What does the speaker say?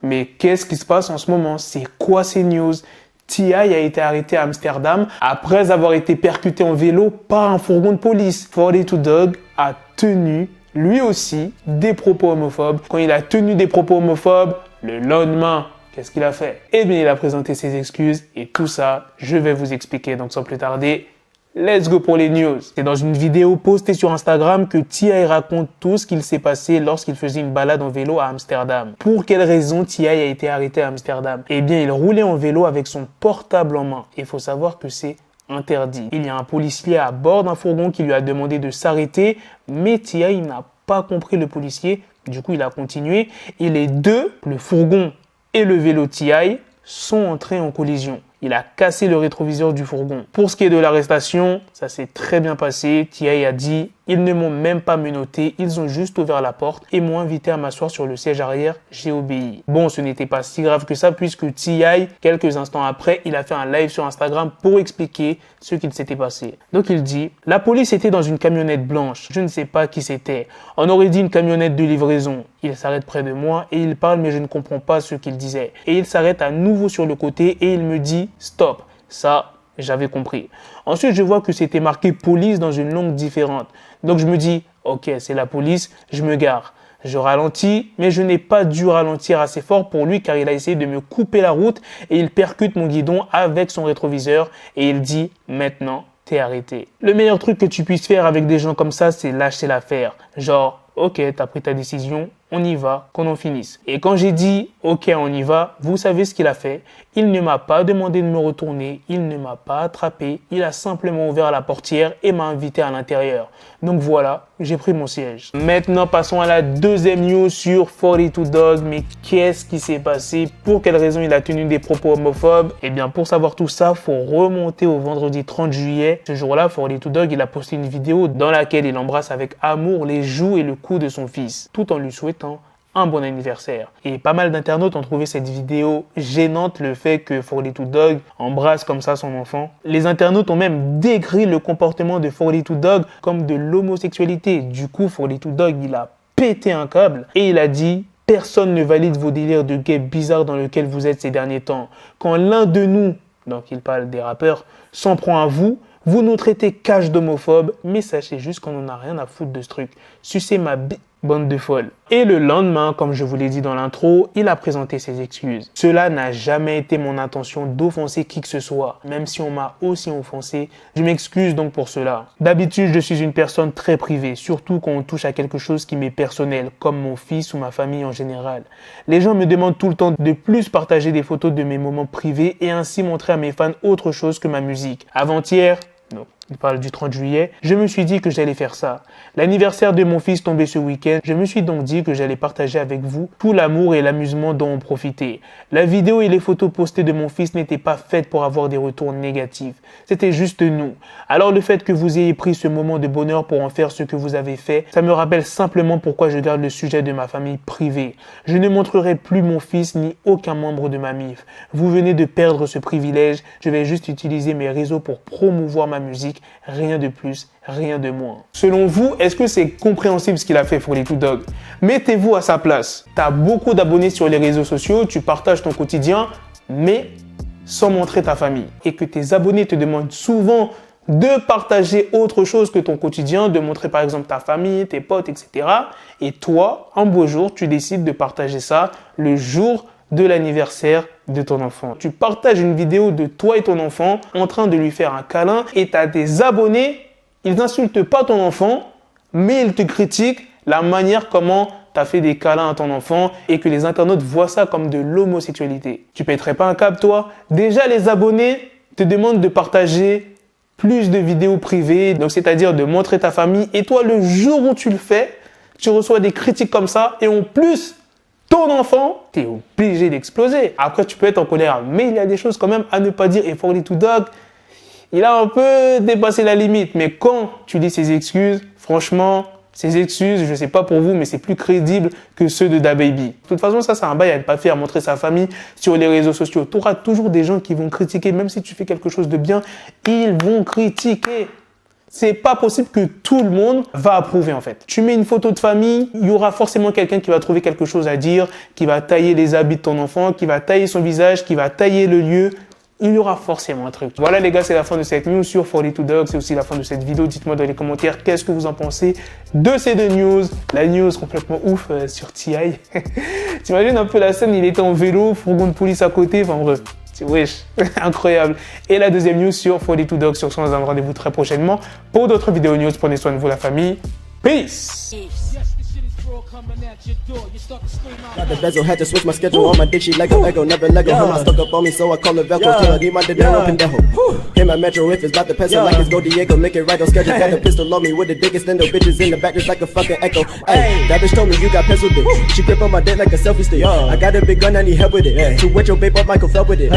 Mais qu'est-ce qui se passe en ce moment? C'est quoi ces news? T.I. a été arrêté à Amsterdam après avoir été percuté en vélo par un fourgon de police. 42 Dugg a tenu, lui aussi, des propos homophobes. Quand il a tenu des propos homophobes, le lendemain, qu'est-ce qu'il a fait? Eh bien, il a présenté ses excuses et tout ça, je vais vous expliquer. Donc, sans plus tarder, let's go pour les news. C'est dans une vidéo postée sur Instagram que T.I. raconte tout ce qu'il s'est passé lorsqu'il faisait une balade en vélo à Amsterdam. Pour quelle raison T.I. a été arrêté à Amsterdam? Eh bien, il roulait en vélo avec son portable en main. Il faut savoir que c'est interdit. Il y a un policier à bord d'un fourgon qui lui a demandé de s'arrêter, mais T.I. n'a pas compris le policier. Du coup, il a continué et les deux, le fourgon et le vélo T.I., sont entrés en collision. Il a cassé le rétroviseur du fourgon. Pour ce qui est de l'arrestation, ça s'est très bien passé. T.I. a dit « Ils ne m'ont même pas menotté, ils ont juste ouvert la porte et m'ont invité à m'asseoir sur le siège arrière. J'ai obéi. » Bon, ce n'était pas si grave que ça puisque T.I., quelques instants après, il a fait un live sur Instagram pour expliquer ce qu'il s'était passé. Donc il dit « La police était dans une camionnette blanche. Je ne sais pas qui c'était. On aurait dit une camionnette de livraison. Il s'arrête près de moi et il parle mais je ne comprends pas ce qu'il disait. Et il s'arrête à nouveau sur le côté et il me dit « Stop ». Ça, j'avais compris. Ensuite, je vois que c'était marqué police dans une langue différente. Donc je me dis, ok, c'est la police, je me gare. Je ralentis, mais je n'ai pas dû ralentir assez fort pour lui car il a essayé de me couper la route et il percute mon guidon avec son rétroviseur et il dit, maintenant, t'es arrêté. Le meilleur truc que tu puisses faire avec des gens comme ça, c'est lâcher l'affaire. Genre, ok, t'as pris ta décision, on y va, qu'on en finisse. Et quand j'ai dit, ok, on y va, vous savez ce qu'il a fait? Il ne m'a pas demandé de me retourner, il ne m'a pas attrapé, il a simplement ouvert la portière et m'a invité à l'intérieur. Donc voilà, j'ai pris mon siège. Maintenant, passons à la deuxième news sur 42 Dugg. Mais qu'est-ce qui s'est passé? Pour quelle raison il a tenu des propos homophobes? Eh bien, pour savoir tout ça, faut remonter au vendredi 30 juillet. Ce jour-là, 42 Dugg, il a posté une vidéo dans laquelle il embrasse avec amour les joues et le cou de son fils, tout en lui souhaitant un bon anniversaire. Et pas mal d'internautes ont trouvé cette vidéo gênante, le fait que 42 Dugg embrasse comme ça son enfant. Les internautes ont même décrit le comportement de 42 Dugg comme de l'homosexualité. Du coup, 42 Dugg, il a pété un câble et il a dit « Personne ne valide vos délires de gay bizarres dans lesquels vous êtes ces derniers temps. Quand l'un de nous, donc il parle des rappeurs, s'en prend à vous, vous nous traitez cache d'homophobe, mais sachez juste qu'on n'en a rien à foutre de ce truc. Sucez ma bande de folles. » Et le lendemain, comme je vous l'ai dit dans l'intro, il a présenté ses excuses. Cela n'a jamais été mon intention d'offenser qui que ce soit. Même si on m'a aussi offensé, je m'excuse donc pour cela. D'habitude, je suis une personne très privée, surtout quand on touche à quelque chose qui m'est personnel, comme mon fils ou ma famille en général. Les gens me demandent tout le temps de plus partager des photos de mes moments privés et ainsi montrer à mes fans autre chose que ma musique. Avant-hier, non, il parle du 30 juillet, je me suis dit que j'allais faire ça. L'anniversaire de mon fils tombait ce week-end, je me suis donc dit que j'allais partager avec vous tout l'amour et l'amusement dont on profitait. La vidéo et les photos postées de mon fils n'étaient pas faites pour avoir des retours négatifs. C'était juste nous. Alors le fait que vous ayez pris ce moment de bonheur pour en faire ce que vous avez fait, ça me rappelle simplement pourquoi je garde le sujet de ma famille privée. Je ne montrerai plus mon fils ni aucun membre de ma MIF. Vous venez de perdre ce privilège, je vais juste utiliser mes réseaux pour promouvoir ma musique. Rien de plus, rien de moins. Selon vous, est-ce que c'est compréhensible ce qu'il a fait 42 Dugg? Mettez-vous à sa place. Tu as beaucoup d'abonnés sur les réseaux sociaux, tu partages ton quotidien, mais sans montrer ta famille. Et que tes abonnés te demandent souvent de partager autre chose que ton quotidien, de montrer par exemple ta famille, tes potes, etc. Et toi, un beau jour, tu décides de partager ça le jour de l'anniversaire de ton enfant. Tu partages une vidéo de toi et ton enfant en train de lui faire un câlin et tu as des abonnés, ils n'insultent pas ton enfant, mais ils te critiquent la manière comment tu as fait des câlins à ton enfant et que les internautes voient ça comme de l'homosexualité. Tu pèterais pas un câble toi? Déjà les abonnés te demandent de partager plus de vidéos privées, donc c'est-à-dire de montrer ta famille et toi le jour où tu le fais, tu reçois des critiques comme ça et en plus ton enfant, tu es obligé d'exploser. Après, tu peux être en colère, mais il y a des choses quand même à ne pas dire. Et 42 Dugg, il a un peu dépassé la limite. Mais quand tu dis ses excuses, franchement, ses excuses, je ne sais pas pour vous, mais c'est plus crédible que ceux de DaBaby. De toute façon, ça, c'est un bail à ne pas faire, montrer sa famille sur les réseaux sociaux. Tu auras toujours des gens qui vont critiquer, même si tu fais quelque chose de bien, ils vont critiquer. C'est pas possible que tout le monde va approuver en fait. Tu mets une photo de famille, il y aura forcément quelqu'un qui va trouver quelque chose à dire, qui va tailler les habits de ton enfant, qui va tailler son visage, qui va tailler le lieu. Il y aura forcément un truc. Voilà les gars, c'est la fin de cette news sur 42 Dog. C'est aussi la fin de cette vidéo. Dites-moi dans les commentaires qu'est-ce que vous en pensez de ces deux news. La news complètement ouf sur T.I. T'imagines un peu la scène, il était en vélo, fourgon de police à côté, enfin bref. Wesh, incroyable. Et la deuxième news sur 42 Dog. Sur ce, on se donne rendez-vous très prochainement pour d'autres vidéos news. Prenez soin de vous la famille. Peace. Got the bezel, had to switch my schedule on my dick, she Lego, never Lego. Her stuck up on me, so I call it Velcro. Killer, need my dinero, pendejo. Hit my metro if it's about to pencil, like it's Go Diego, make it right on schedule. Got the pistol on me with the dick extendo, bitches in the back just like a fucking echo. Ay, that bitch told me you got pencil dick. She grip on my dick like a selfie stick. I got a big gun, I need help with it. To wet your babe up, Michael fell with it.